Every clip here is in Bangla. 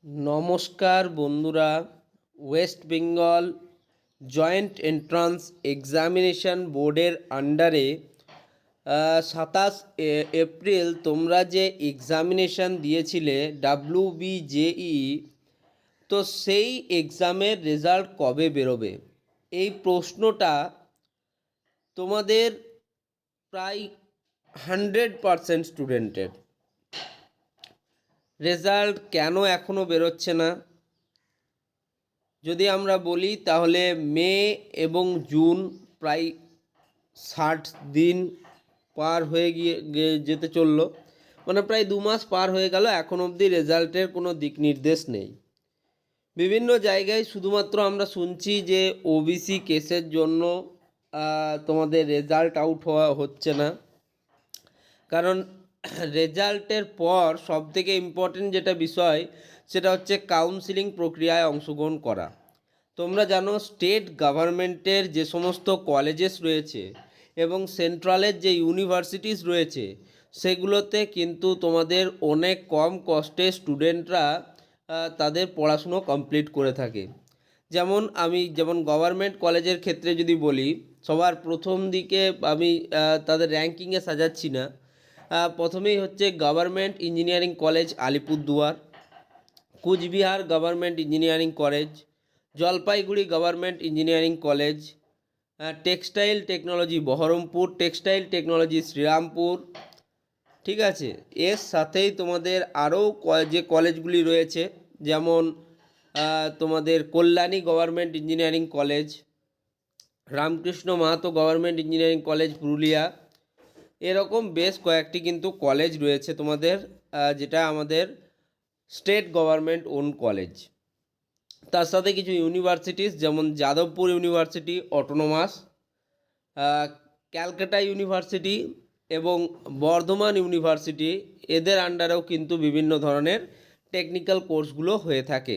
নমস্কার বন্ধুরা, West Bengal joint entrance examination বোর্ডের আন্ডারে 27 এপ্রিল তোমরা যে এক্সামিনেশন দিয়েছিলে WBJEE, তো সেই এক্সামের রেজাল্ট কবে বেরোবে? এই প্রশ্নটা তোমাদের প্রায় 100% স্টুডেন্টের। রেজাল্ট কেন এখনও বেরোচ্ছে না? যদি আমরা বলি তাহলে মে এবং জুন প্রায় 60 দিন পার হয়ে যেতে চললো, মানে প্রায় 2 মাস পার হয়ে গেল, এখন অবধি রেজাল্টের কোনো দিক নির্দেশ নেই। বিভিন্ন জায়গায় শুধুমাত্র আমরা শুনছি যে ওবিসি কেসের জন্য তোমাদের রেজাল্ট আউট হচ্ছে না। কারণ রেজাল্টের পর সবথেকে ইম্পর্টেন্ট যেটা বিষয় সেটা হচ্ছে কাউন্সিলিং প্রক্রিয়ায় অংশগ্রহণ করা। তোমরা জানো স্টেট গভর্নমেন্টের যে সমস্ত কলেজেস রয়েছে এবং সেন্ট্রালের যে ইউনিভার্সিটিস রয়েছে সেগুলোতে কিন্তু তোমাদের অনেক কম কস্টে স্টুডেন্টরা তাদের পড়াশুনো কমপ্লিট করে থাকে। যেমন গভর্নমেন্ট কলেজের ক্ষেত্রে যদি বলি, সবার প্রথম দিকে আমি তাদের র্যাঙ্কিংয়ে সাজাচ্ছি না। প্রথমেই হচ্ছে government engineering college Alipurduar, Cooch Behar government engineering college, Jalpaiguri government engineering college, textile technology Berhampore, textile technology Serampore. ঠিক আছে, এর সাথেই তোমাদের আরও যে কলেজগুলি রয়েছে, যেমন তোমাদের Kalyani government engineering college, Ramakrishna Mahato government engineering college Purulia, এরকম বেশ কয়েকটি কিন্তু কলেজ রয়েছে তোমাদের, যেটা আমাদের স্টেট গভর্নমেন্ট ওন কলেজ। তার সাথে কিছু ইউনিভার্সিটিস যেমন Jadavpur university autonomous, Calcutta university এবং বর্ধমান ইউনিভার্সিটি, এদের আন্ডারেও কিন্তু বিভিন্ন ধরনের টেকনিক্যাল কোর্সগুলো হয়ে থাকে।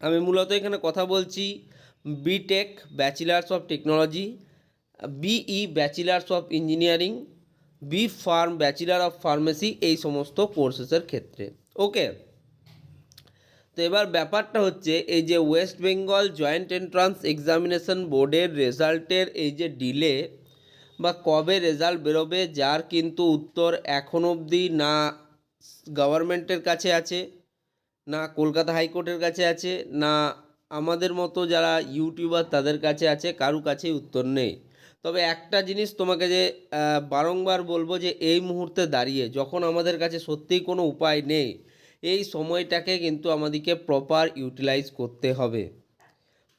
আমি মূলত এখানে কথা বলছি BTech bachelors of technology, BE bachelors of engineering, B pharm bachelor of pharmacy, এই সমস্ত কোর্সেসের ক্ষেত্রে। ওকে, তো এবার ব্যাপারটা হচ্ছে এই যে West Bengal joint entrance examination বোর্ডের রেজাল্টের এই যে ডিলে বা কবে রেজাল্ট বেরোবে, যার কিন্তু উত্তর এখন অবধি না গভর্নমেন্টের কাছে আছে, না কলকাতা হাইকোর্টের কাছে আছে, না আমাদের মতো যারা ইউটিউবার তাদের কাছে আছে, কারু কাছেই উত্তর নেই। তবে একটা জিনিস তোমাকে যে বারংবার বলবো, যে এই মুহূর্তে দাঁড়িয়ে যখন আমাদের কাছে সত্যিই কোনো উপায় নেই, এই সময়টাকে কিন্তু আমাদেরকে প্রপার ইউটিলাইজ করতে হবে।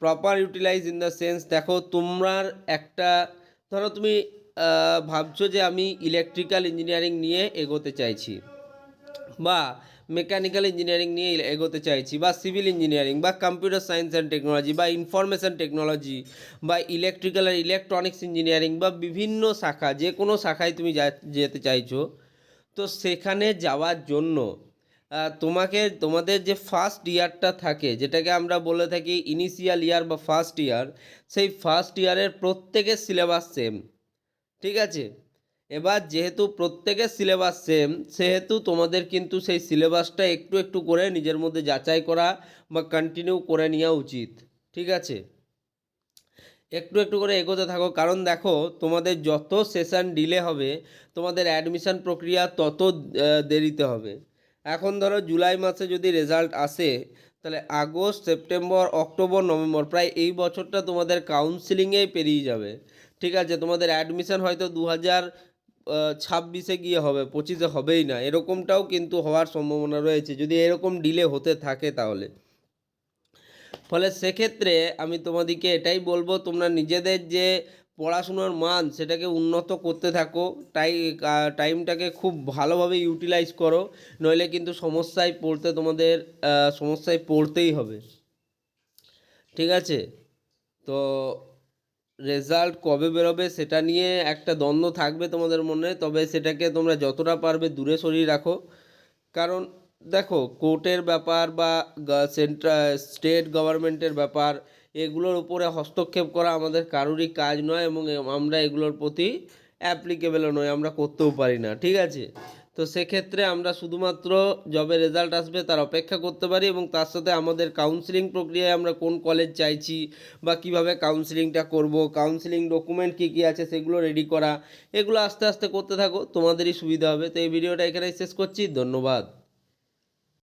Proper utilize in the sense, দেখো তোমার একটা, ধরো তুমি ভাবছো যে আমি ইলেকট্রিক্যাল ইঞ্জিনিয়ারিং নিয়ে এগোতে চাইছি, বা মেকানিক্যাল ইঞ্জিনিয়ারিং নিয়ে এগোতে চাইছি, বা সিভিল ইঞ্জিনিয়ারিং, বা কম্পিউটার সায়েন্স অ্যান্ড টেকনোলজি, বা ইনফরমেশন টেকনোলজি, বা ইলেকট্রিক্যাল আর ইলেকট্রনিক্স ইঞ্জিনিয়ারিং, বা বিভিন্ন শাখা, যে কোনো শাখায় তুমি যেতে চাইছো। তো সেখানে যাওয়ার জন্য তোমাদের যে ফার্স্ট ইয়ারটা থাকে, যেটাকে আমরা বলে থাকি ইনিশিয়াল ইয়ার বা ফার্স্ট ইয়ার, সেই ফার্স্ট ইয়ারের প্রত্যেকের সিলেবাস সেম। ঠিক আছে, এবার যেহেতু প্রত্যেকের সিলেবাস সেম, সেহেতু তোমাদের কিন্তু সেই সিলেবাসটা একটু একটু করে নিজের মধ্যে যাচাই করা বা কন্টিনিউ করে নেওয়া উচিত। ঠিক আছে, একটু একটু করে এগোতে থাকো, কারণ দেখো তোমাদের যত সেশন ডিলে হবে তোমাদের অ্যাডমিশন প্রক্রিয়া তত দেরিতে হবে। এখন ধরো জুলাই মাসে যদি রেজাল্ট আসে, তাহলে আগস্ট, সেপ্টেম্বর, অক্টোবর, নভেম্বর, প্রায় এই বছরটা তোমাদের কাউন্সিলিংয়েই পেরিয়ে যাবে। ঠিক আছে, তোমাদের অ্যাডমিশন হয়তো 2026-এ গিয়ে হবে, 25-এ হবেই না, এরকমটাও কিন্তু হওয়ার সম্ভাবনা রয়েছে যদি এরকম ডিলে হতে থাকে তাহলে। ফলে সেক্ষেত্রে আমি তোমাদেরকে এটাই বলবো, তোমরা নিজেদের যে পড়াশুনোর মান সেটাকে উন্নত করতে থাকো, টাইমটাকে খুব ভালোভাবে ইউটিলাইজ করো, নইলে কিন্তু সমস্যায় পড়তেই হবে। ঠিক আছে, তো রেজাল্ট কবে বেরোবে সেটা নিয়ে একটা দ্বন্দ্ব থাকবে তোমাদের মনে, তবে সেটাকে তোমরা যতটা পারবে দূরে সরিয়ে রাখো। কারণ দেখো কোর্টের ব্যাপার বা স্টেট গভর্নমেন্টের ব্যাপার, এগুলোর উপরে হস্তক্ষেপ করা আমাদের কারোরই কাজ নয়, এবং আমরা এগুলোর প্রতি অ্যাপ্লিকেবলও নয়, আমরা করতেও পারি না। ঠিক আছে, তো সেক্ষেত্রে আমরা শুধুমাত্র জবের রেজাল্ট আসবে তার অপেক্ষা করতে পারি, এবং তার সাথে আমাদের কাউন্সেলিং প্রক্রিয়ায় আমরা কোন কলেজ চাইছি বা কিভাবে কাউন্সেলিংটা করব, কাউন্সেলিং ডকুমেন্ট কী কী আছে সেগুলো রেডি করা, এগুলো আস্তে আস্তে করতে থাকো, তোমাদেরই সুবিধা হবে। তো এই ভিডিওটা এখানেই শেষ করছি, ধন্যবাদ।